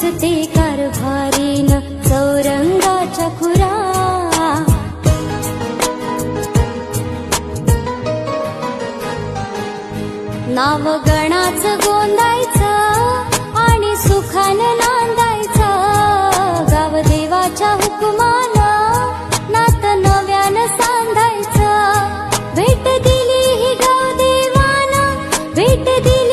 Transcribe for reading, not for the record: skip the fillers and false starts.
दिसते कारभारीन चौरंगाच्या खुरा. नाव गणाचं गोंदायचं आणि सुखानं नांदायचं. गाव देवाच्या हुकुमानं नातं नव्यानं सांधायचं. भेट दिली ही गाव देवानं, भेट दिली